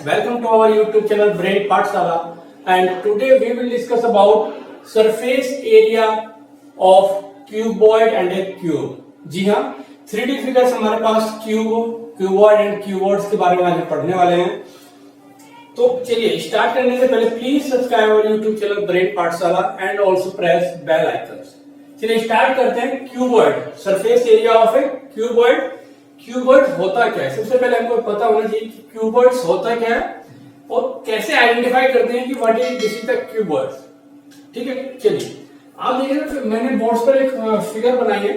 welcome to our YouTube channel Brain Pathshala, and today we will discuss about surface area of cuboid and a cube. जी हाँ, 3D figures हमारे पास cuboid and cuboids के बारे में आज पढ़ने वाले हैं। तो चलिए स्टार्ट करने से पहले please subscribe our YouTube channel brain Pathshala and also press bell icon. चलिए स्टार्ट करते हैं। Cuboid, surface area of a cuboid. Cuboid होता क्या है, सबसे पहले हमको पता होना चाहिए कि क्यूबॉइड्स होता क्या है और कैसे आइडेंटिफाई करते हैं कि what is this is the cuboid. ठीक है, चलिए आप देख रहे हैं मैंने बोर्ड पर एक फिगर बनाई है।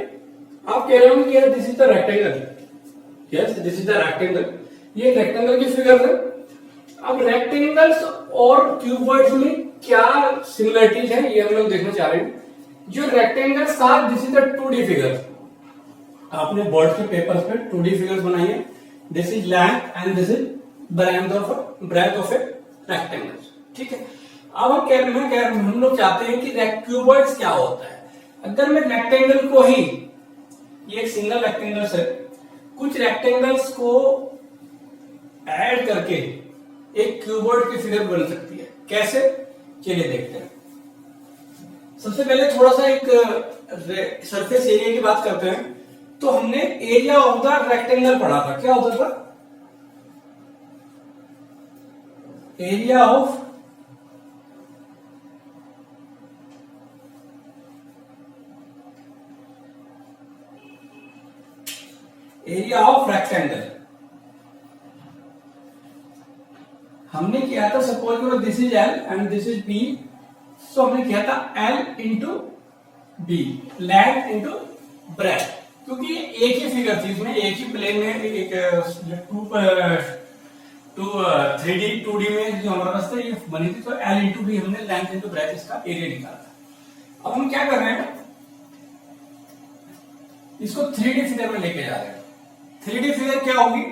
आप कह रहे हो कि this is the rectangle. Yes, this is the rectangle. ये रेक्टेंगल की फिगर है। अब रेक्टेंगल्स और क्यूबॉइड्स में क्या सिमिलरिटीज है ये हम लोग देखना चाह रहे हैं। जो रेक्टेंगल्स था this is the 2D figure. आपने बोर्ड के पेपर्स पे 2D फिगर्स बनाई है। This is length and this is breadth of a rectangle. ठीक है, अब हम लोग चाहते हैं कि क्यूबॉइड्स क्या होता है। अगर मैं रेक्टेंगल को ही, ये एक सिंगल रेक्टेंगल है, कुछ रेक्टेंगल्स को ऐड करके एक क्यूबॉइड की फिगर बन सकती है। कैसे, चलिए देखते हैं। सबसे पहले थोड़ा सा एक सरफेस एरिया की बात करते हैं। तो हमने एरिया ऑफ द रेक्टेंगल पढ़ा था, क्या होता था? एरिया ऑफ रेक्टेंगल हमने किया था। सपोज करो this is L and this is B, so हमने किया था L into B, length into breadth, क्योंकि एक ही फिगर थी, इसमें एक ही प्लेन में एक 3D 2D में जो हमारे पास ये बनी थी। तो एल इंटू बी हमने लेंथ इंटू ब्रेथ इसका एरिया निकाला था। अब हम क्या कर रहे हैं, इसको 3D फिगर में लेके जा रहे हैं। 3D फिगर क्या होगी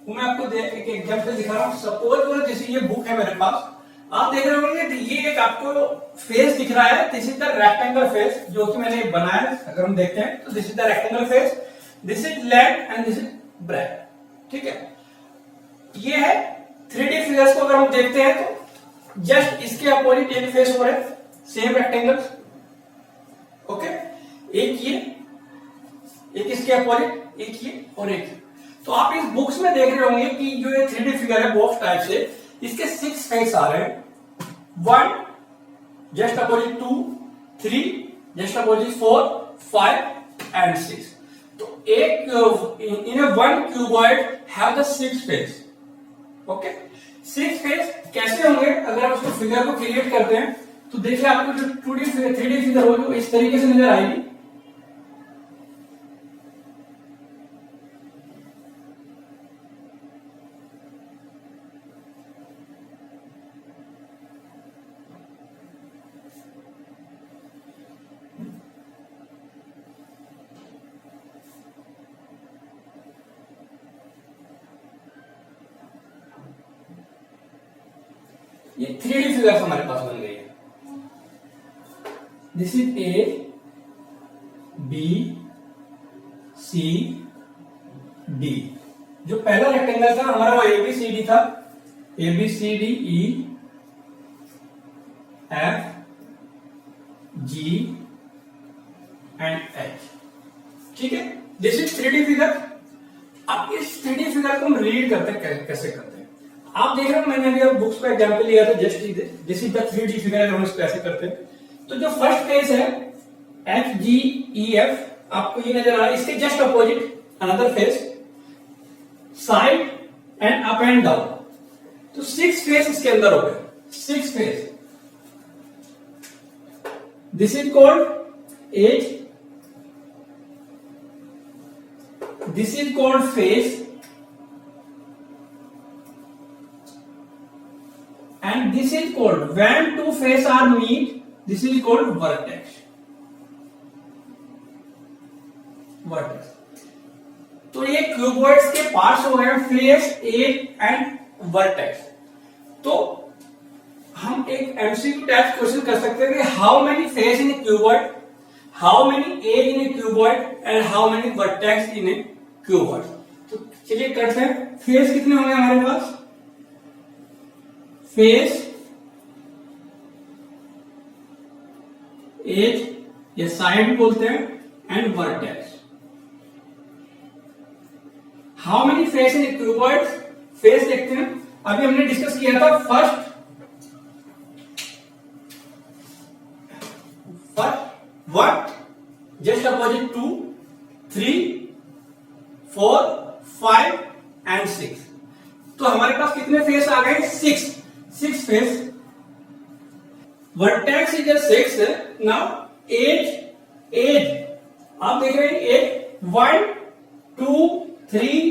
वो मैं आपको एक एग्जांपल दिखा रहा हूं। सपोज करो जैसे ये बुक है मेरे पास, आप देख रहे होंगे ये एक आपको फेस दिख रहा है। This is the rectangle face जो कि मैंने बनाया है। अगर हम देखते हैं तो this is the rectangle face, this is length and this is breadth. ठीक है, ये है 3D फिगर्स को अगर हम देखते हैं तो जस्ट इसके अपोजिट एक फेस हो रहा है, सेम रेक्टेंगल। ओके, एक ये, एक इसके अपोजिट, एक ये और एक। तो आप इस बुक्स में देख रहे होंगे कि जो ये 3D फिगर है बॉक्स टाइप से, इसके 6 फेस आ रहे हैं। 1 just opposite 2, 3 just opposite 4, 5 and 6। तो एक in a one cuboid have the 6 face. Okay, 6 face कैसे होंगे? अगर आप उसको फिगर को क्रिएट करते हैं तो देखिए आपको जो 2D 3D फिगर होगी वो इस तरीके से नजर आएगी। ये 3D फिगर हमारे पास बन गई है। This is A B C D. जो पहला रेक्टेंगल था हमारा वो ABCD था, ABCD E F G and H। ठीक है, दिस इज 3D फिगर। अब इस 3D फिगर को हम रीड करते हैं, कैसे करते हैं आप देख रहे हो। मैंने अभी बुक्स का एग्जांपल लिया था, just this is the 3D figure. हम इसको ऐसे करते हैं तो जो फर्स्ट फेस है FGEF, आपको ये नजर आ रहा है। इसके just opposite another face, side and up and down. तो 6 फेस इसके अंदर हो गए, 6 face. This is called edge, this is called face and this is called, when two faces are meet, this is called vertex। तो ये cuboids के parts हो गए, फेस, एज एंड वर्टेक्स। तो हम एक MCQ टाइप क्वेश्चन कर सकते हैं कि how many face in a cuboid, how many edge in a cuboid and how many vertex in a cuboid. तो चलिए करते हैं। फेस कितने होंगे हमारे पास? फेस एज या साइड बोलते हैं and vertex. How many face in cuboid? Face देखते हैं, अभी हमने डिस्कस किया था first what just opposite 2 3 4 5 and 6। तो हमारे पास कितने फेस आ गए? 6 face. Vertex is 6। Now edge आप देख रहे हैं edge 1 2 3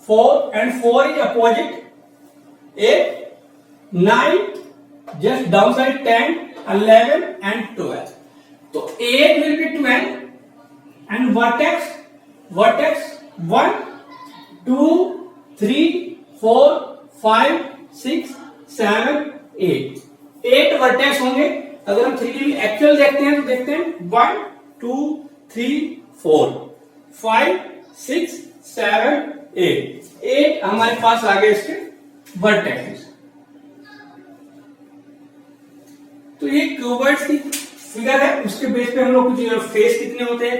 4 and 4 is opposite 8 9 just downside 10 11 and 12। तो 8 will be 12 and vertex 1 2 3 4 5 6 7 8 vertex होंगे। अगर हम 3D एक्चुअल देखते हैं तो देखते हैं 1 2 3 4 5 6 7 8 हमारे पास आ गए इसके वर्टेक्स। तो ये क्यूबॉइड्स की फिगर है, उसके बेस पे हम लोग कुछ फेस कितने होते हैं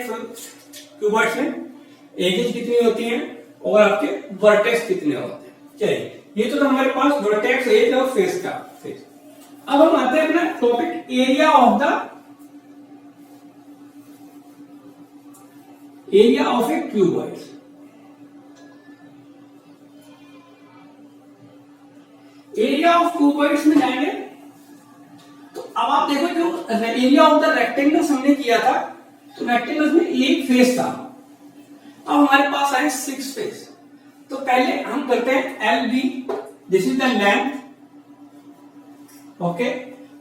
क्यूबॉइड्स में, एजेस कितनी होती हैं और आपके वर्टेक्स कितने होते हैं। चलिए ये तो हमारे पास वर्टेक्स, एज और फेस का फेस। अब हम आते हैं अपना topic area of a cuboid. Area of cuboids में जाएंगे तो अब आप देखो जो एरिया ऑफ द रेक्टेंगल्स हमने किया था, तो रेक्टेंगल्स में एक फेस था। अब हमारे पास आए 6 फेस। तो पहले हम करते हैं L B, this is the length, okay,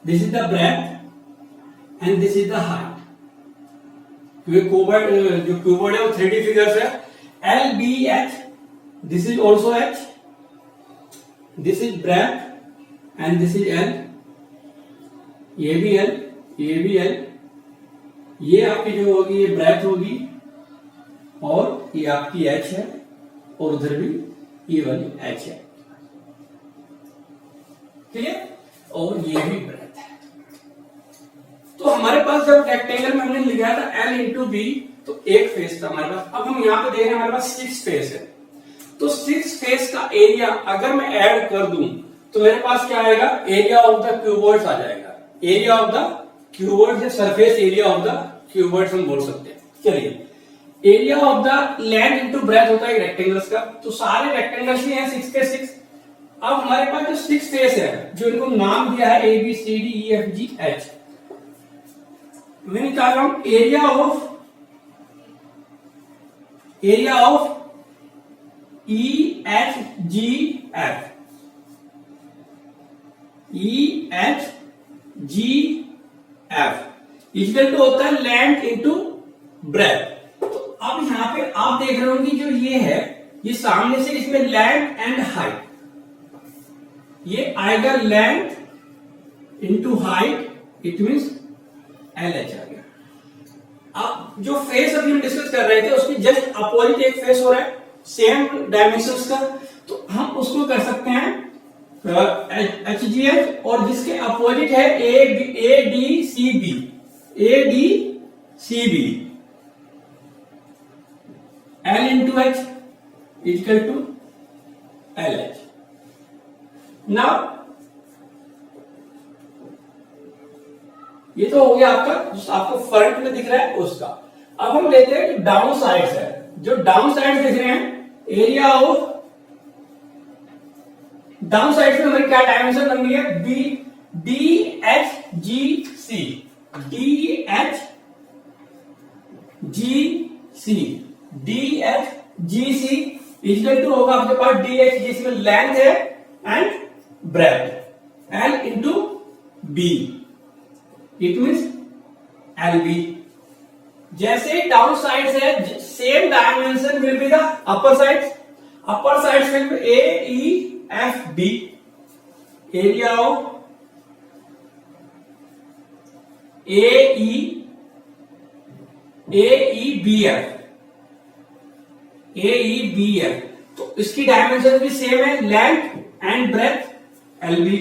this is the breadth and this is the height. ये क्यूबॉइड जो क्यूबॉइड है वो 3D फिगर्स है। L B H, this is also H, this is breadth and this is L, ये भी L, ये भी L, ये आपकी जो होगी ये ब्रेथ होगी और ये आपकी एच है और उधर भी ये वाली एच है, ठीक है, और ये भी ब्रेथ है। तो हमारे पास जब रेक्टेंगल में हमने लिखा था एल इंटू बी, तो एक फेस था हमारे पास। अब हम यहां पे देख रहे हैं हमारे पास 6 फेस है। तो 6 फेस का एरिया अगर मैं ऐड कर दूं तो मेरे पास क्या आएगा? एरिया ऑफ द क्यूबॉइड्स आ जाएगा। एरिया ऑफ द क्यूबॉइड या surface area of the cuboids हम बोल सकते हैं। चलिए area of the length into breath होता है रेक्टेंगल्स का, तो सारे रेक्टेंगल्स ही हैं 6 के 6। अब हमारे पास जो 6 फेस है, जो इनको नाम दिया है A B C D E F G H, मैं निकाल रहा हूं area of E H G F, E H G F equal to होता है लेंथ इंटू ब्रेथ। तो अब यहां पे आप देख रहे हो कि जो ये है, ये सामने से इसमें लेंथ एंड हाइट, ये आएगा length into height, it means L H आ गया। अब जो फेस अभी हम डिस्कस कर रहे थे उसकी जस्ट अपोजिट एक फेस हो रहा है सेम डायमेंशंस का, तो हम उसको कर सकते हैं एच जी एच, और जिसके अपोजिट है A D C B, A D C B, L into H equal to L H. Now ये तो हो गया आपको फ्रंट में दिख रहा है उसका। अब हम लेते हैं जो डाउन साइड है, जो डाउन साइड दिख रहे हैं, एरिया ऑफ डाउन साइड में हमारी क्या डायमेंशन बन गई है? B D H G C, D H G C, D H G C equal to होगा आपके पास डी एच, जिसमें लेंथ है and breadth, L into B, it means L B. जैसे डाउन साइड है same dimension will be the upper side, upper side will be A E F B, area of A E B F, A E B F. तो इसकी dimension भी same है, length and breadth L B,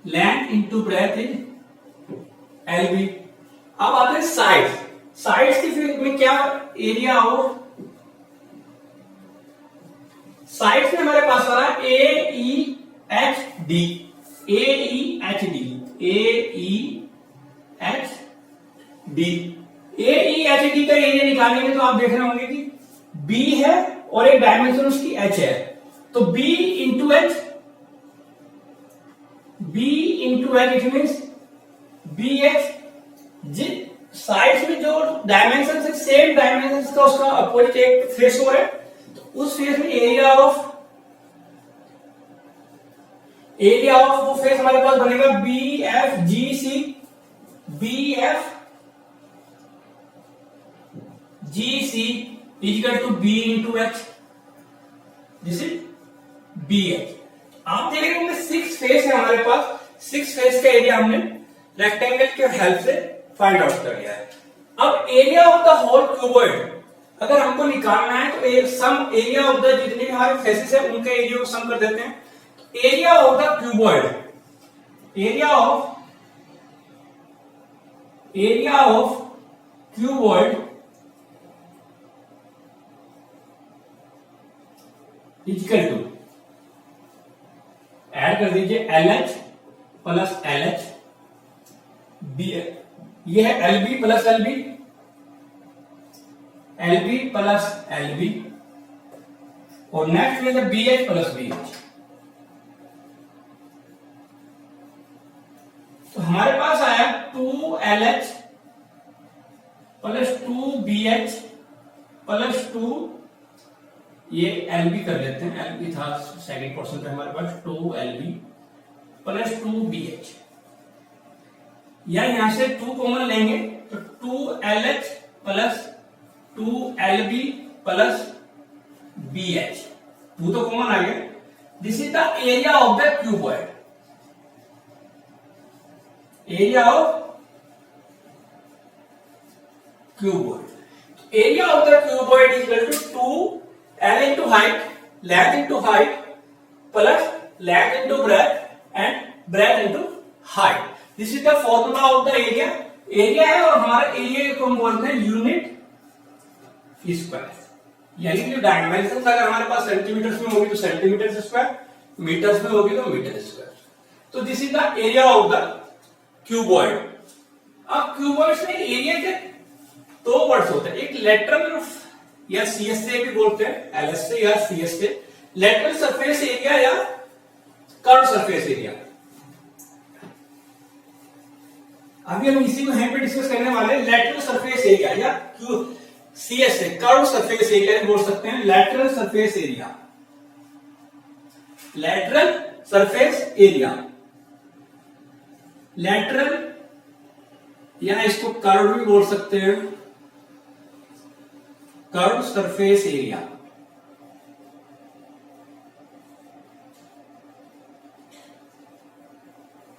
length into breadth is LB। अब आते हैं sides. Sides की फिर में क्या एरिया ऑफ साइड्स में हमारे पास आ रहा है AEHD। AEHD AEHD का एरिया निकालेंगे तो आप देख रहे होंगे कि B है और एक डायमेंशन उसकी H है, तो B into H, it means BH। Sides में जो डायमेंशन है सेम डायमेंशन का उसका अपोजिट एक फेस हो रहा है, तो उस फेस में एरिया ऑफ वो फेस हमारे पास बनेगा BFGC। Equal to B into H, this is BH। आप देख रहे होंगे 6 फेस है हमारे पास, 6 फेस का एरिया हमने रेक्टेंगल के हेल्प से फाइंड आउट कर लिया है। अब area of the whole cuboid अगर हमको निकालना है तो सम एरिया ऑफ द जितने भी हमारे फेसेस है उनके एरिया को सम कर देते हैं। Area of the cuboid, area of cuboid equal to, add कर दीजिए LH प्लस LH, ये है LB plus LB plus LB, और नेक्स्ट में है BH प्लस BH। तो हमारे पास आया 2LH प्लस 2BH प्लस 2, ये LB कर लेते हैं, LB था सेकंड पोर्शन पे हमारे पास, 2LB प्लस 2BH, या यहां से 2 कॉमन लेंगे तो 2LH plus 2LB plus BH, 2 तो कॉमन आ गया। This is the area of the cuboid, area of cuboid. Area of the cuboid is equal to 2L into height, length into height plus length into breadth and breadth into height. This is the formula of the area. Area है और हमारा area को हम बोलते हैं unit square, यानी कि dimension अगर हमारे पास सेंटीमीटर्स में होगी तो सेंटीमीटर स्क्वायर, मीटर्स में होगी तो मीटर स्क्वायर। तो this is the area of the cuboid. अब क्यूबॉइड में एरिया के 2 वर्ड्स होते हैं, एक लेटरल या CSA भी बोलते हैं, LSA या CSA, लेटरल सरफेस एरिया या कर्व सरफेस एरिया। अभी हम इसी को यहां पे डिस्कस करने वाले हैं, लेटरल सरफेस एरिया या CSA, कर्व सरफेस एरिया बोल सकते हैं, lateral surface area, lateral surface area, lateral या इसको कर्व भी बोल सकते हैं, curve surface area.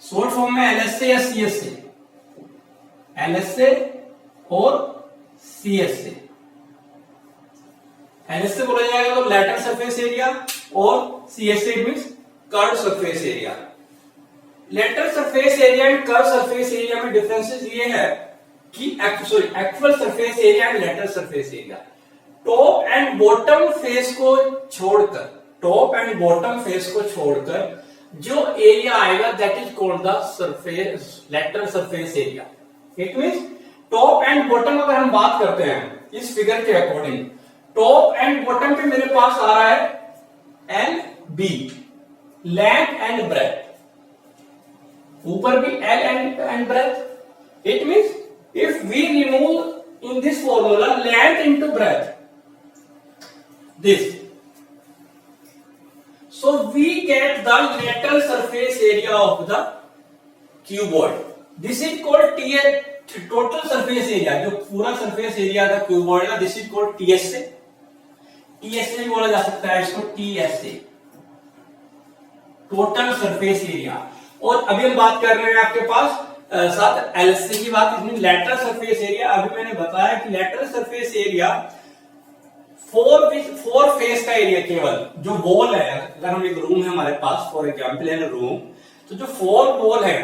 Short form में LSA या CSA, LSA और CSA। LSA बोला जाएगा तो लेटरल सरफेस एरिया, और CSA means curve surface area. Lateral surface area and curve surface area में डिफरेंसेस ये है कि actual surface area and lateral surface area, top and bottom face को छोड़कर, जो एरिया आएगा that is called the surface, lateral surface area. It means top and bottom अगर हम बात करते हैं इस फिगर के अकॉर्डिंग, टॉप एंड बॉटम पे मेरे पास आ रहा है LB, लेंथ एंड ब्रेथ, ऊपर भी L and breadth. It means if we remove in this formula length into breadth, this, so we get the lateral surface area of the cuboid. This is called total surface area, जो पूरा surface area था cuboid का, this is called TSA। TSA भी बोला जा सकता है इसको, TSA, टोटल सरफेस एरिया। और अभी हम बात कर रहे हैं आपके पास साथ LSA की बात, इसमें लेटरल सरफेस एरिया। अभी मैंने बताया कि लेटरल सरफेस एरिया 4 फेस का एरिया, केवल जो वॉल है, अगर हम एक रूम है हमारे पास, फॉर एग्जाम्पल इन रूम, तो जो 4 पोल है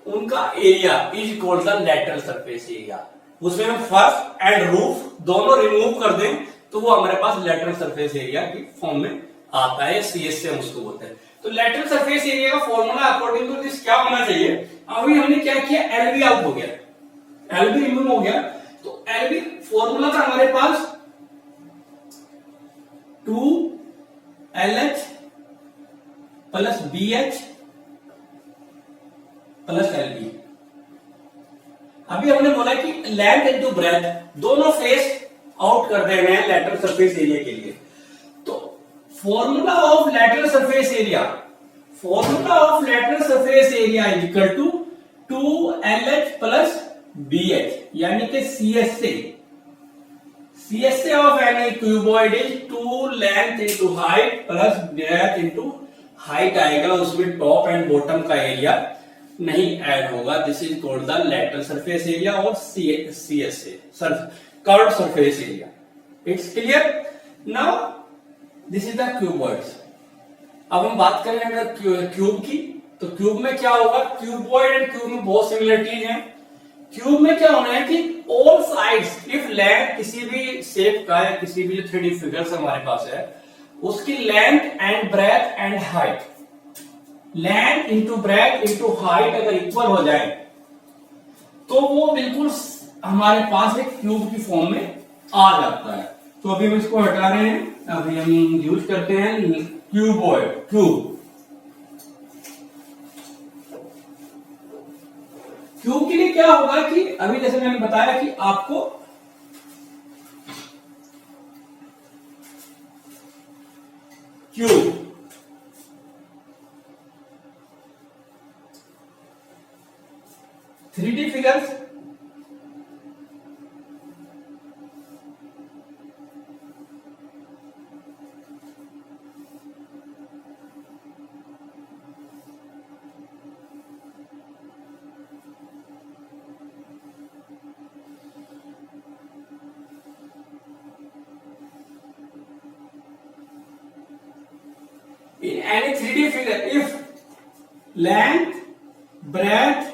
उनका area is equal the lateral surface area. उसमें हम फर्श एंड रूफ दोनों रिमूव कर दें तो वो हमारे पास लेटरल सरफेस एरिया की फॉर्म में आता है, CS से हम उसको बोलते हैं। तो लेटरल सरफेस एरिया का फॉर्मूला अकॉर्डिंग टू दिस क्या होना चाहिए? अभी हमने क्या किया, LB आउट हो गया, LB रिमूव हो गया, तो LB फॉर्मूला था हमारे पास 2LH plus BH plus LB। अभी हमने बोला कि लेंथ इनटू ब्रेथ दोनों फेस आउट कर दे रहे हैं लेटरल सरफेस एरिया के लिए। तो formula of lateral surface area, formula of lateral surface area is equal to 2LH plus BH, यानी कि CSA of any cuboid is 2 length into height plus breadth into height आएगा, उसमें top and bottom का area नहीं add होगा। This is called the lateral surface area और CSA, curved surface area. It's clear? Now this is the cuboids. अब हम बात करें अगर क्यूब की, तो क्यूब में क्या होगा, क्यूबॉइड एंड क्यूब में बहुत सिमिलरिटीज हैं। क्यूब में क्या होना है कि ऑल साइड्स, इफ लेंथ किसी भी शेप का है, किसी भी जो 3D फिगर्स हमारे पास है, उसकी length and breadth and height, length into breadth into height अगर इक्वल हो जाए तो वो बिल्कुल हमारे पास एक क्यूब की फॉर्म में आ जाता है। तो अभी हम इसको हटा रहे हैं, अभी हम यूज करते हैं क्यूबॉइड, क्यूब। क्यूब के लिए क्या होगा कि अभी जैसे मैंने बताया कि आपको cube three D figures in any 3D figure, if length, breadth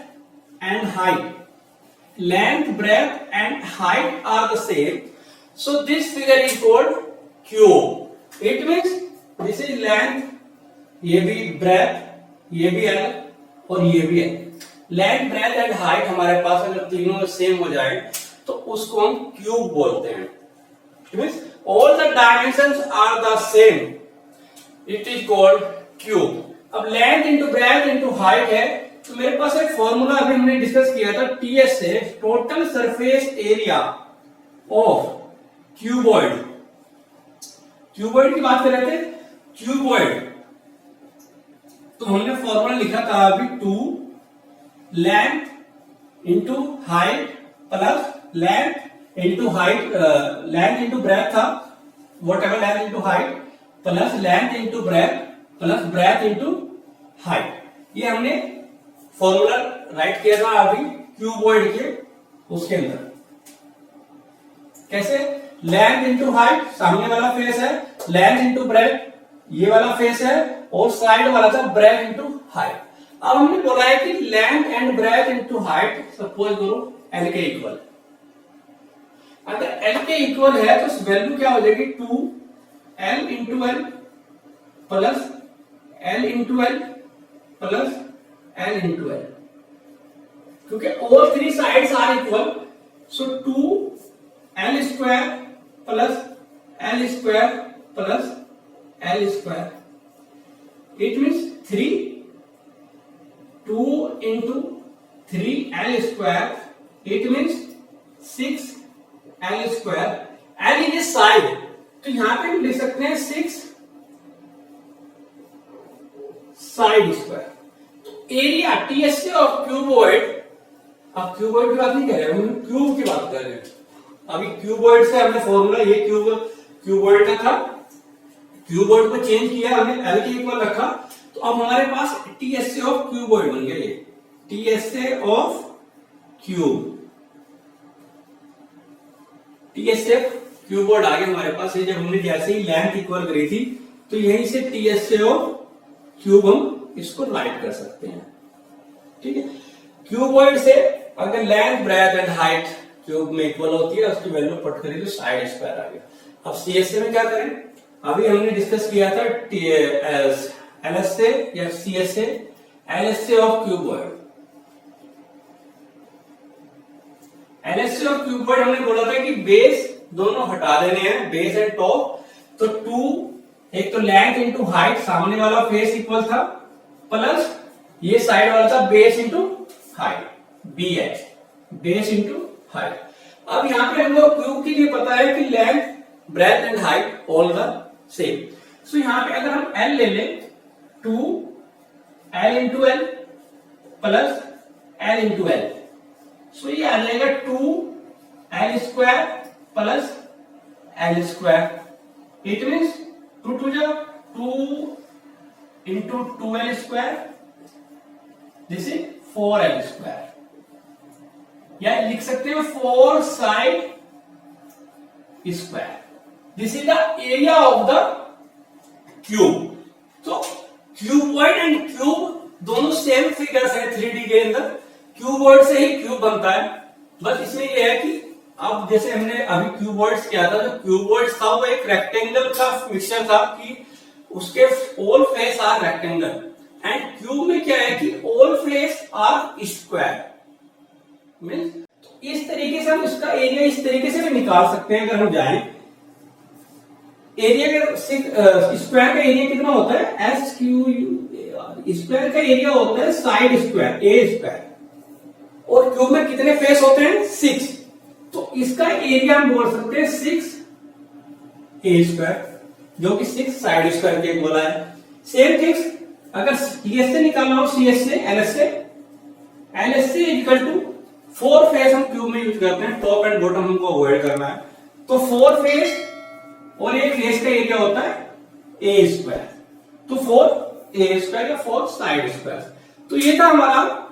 and height are the same, so this figure is called cube. It means this is length, ये भी breadth, ये भी L और ये भी L। Length, breadth and height हमारे पास अगर तीनों सेम हो जाए तो उसको हम क्यूब बोलते हैं। It means all the dimensions are the same, it is called cube। अब length into breadth into height है, तो मेरे पास एक फॉर्मूला अभी हमने डिस्कस किया था, TSA, total surface area of cuboid. Cuboid की बात कर रहे थे, क्यूबॉइड तो हमने फॉर्मूला लिखा था अभी 2 length into height plus length into height, length into breadth था, whatever length into height plus length into breadth plus breadth into height. ये हमने फॉर्मूला राइट किया था अभी क्यूबॉइड के उसके अंदर। कैसे? लेंथ इंटू हाइट सामने वाला फेस है, लेंथ इंटू ब्रेथ ये वाला फेस है, और साइड वाला था ब्रेथ इंटू हाइट। अब हमने बोला है कि length and breadth into height suppose करो L के इक्वल। अगर L के इक्वल है तो वैल्यू क्या हो जाएगी, 2L into L plus L into L plus L into L, क्योंकि all 3 sides are equal, so 2L square plus L square plus L square, it means 2 into 3L square, it means 6L square। L is side, तो यहां पे हम लिख सकते हैं 6 side square. Area TSA of cuboid, अब cuboid की बात नहीं कर रहे, हम क्यूब की बात कर रहे हैं। अभी क्यूबॉइड से हमने फॉर्मूला ये क्यूबॉइड का था, क्यूबॉइड को चेंज किया हमने, L के इक्वल रखा, तो अब हमारे पास TSA ऑफ क्यूबॉइड बन गया। ये TSA of cube, TSA cuboid आ गया हमारे पास। ये जब हमने जैसे ही लेंथ इक्वल करी थी तो यहीं से TSA ऑफ क्यूब हम इसको राइट कर सकते हैं। ठीक है, क्यूबॉइड से अगर length breadth and height cube में इक्वल होती है उसकी वैल्यू पुट करें तो साइड स्क्वायर आ गया। अब सीएसए में क्या करें, अभी हमने डिस्कस किया था एलएसए या CSA, LSA of cuboid. LSA of cuboid हमने बोला था कि बेस दोनों हटा देने हैं, बेस एंड टॉप। तो 2 एक तो लेंथ इंटू हाइट, सामने वाला फेस इक्वल था, प्लस ये साइड वाला था base into height, BH, base into height. अब यहां पे हम लोग क्यूब के लिए पता है कि length breadth and height all the same. So यहां पे अगर हम L ले लें 2L into L plus L into L, so ये आ जाएगा 2L square plus L square. It means 2 2 जा 2 into 2L square, this is 4L square, या लिख सकते हो 4 side square. This is the area of the cube. तो cuboid and cube दोनों सेम फिगर्स हैं 3D के अंदर, क्यूबॉइड से ही क्यूब बनता है। बस इसमें यह है कि अब जैसे हमने अभी क्यूबॉइड्स किया था, जो क्यूबॉइड्स था वो एक रेक्टेंगल का मिक्सचर था कि उसके all face are rectangle, and cube में क्या है कि all face are square. Means इस तरीके से हम इसका एरिया इस तरीके से भी निकाल सकते हैं। अगर हम जाएं एरिया का स्क्वायर का एरिया कितना होता है, एस क्यू यू, स्क्वायर का एरिया होता है साइड स्क्वायर ए स्क्वायर, और क्यूब में कितने फेस होते हैं 6, तो इसका एरिया हम बोल सकते हैं 6A स्क्वायर, जो कि 6 साइड स्क्वायर के बोला है। सेम थिंग्स अगर सीएसए निकालना हो, CSA LSA equal to 4 face हम क्यूब में यूज करते हैं, टॉप एंड बॉटम हमको अवॉइड करना है, तो 4 फेस और एक फेस का एरिया होता है A स्क्वायर, तो 4A स्क्वायर या 4 साइड स्क्वायर। तो ये था हमारा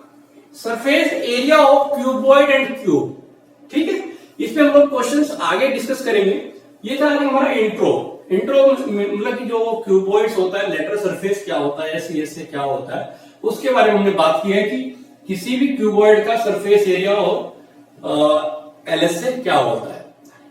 surface area of cuboid and cube. ठीक है, इस पे हम लोग क्वेश्चंस आगे डिस्कस करेंगे। ये था हमारा इंट्रो मतलब कि जो क्यूबॉइड्स होता है, लेटरल सरफेस क्या होता है, सीएसए क्या होता है, उसके बारे में हमने बात की है कि किसी भी क्यूबॉइड का सरफेस एरिया और एलएसए क्या होता है,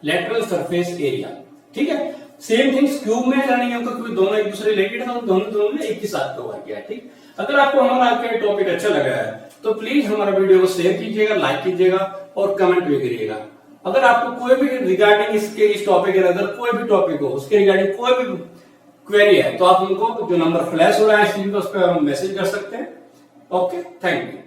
लेटरल सरफेस एरिया। ठीक है, सेम थिंग्स क्यूब में करनी है क्योंकि दोनों एक दूसरे रिलेटेड है, दोनों ने एक ही साथ कवर किया है। ठीक, अगर आपको हमारा आज का टॉपिक अच्छा लगा है तो प्लीज हमारा वीडियो को शेयर कीजिएगा, लाइक कीजिएगा और कमेंट भी करिएगा। अगर आपको कोई भी रिगार्डिंग इस टॉपिक के अंदर कोई भी टॉपिक हो, उसके रिगार्डिंग कोई भी क्वेरी है, तो आप उनको जो नंबर फ्लैश हो रहा है स्क्रीन पर उस पर मैसेज कर सकते हैं। Okay, thank you.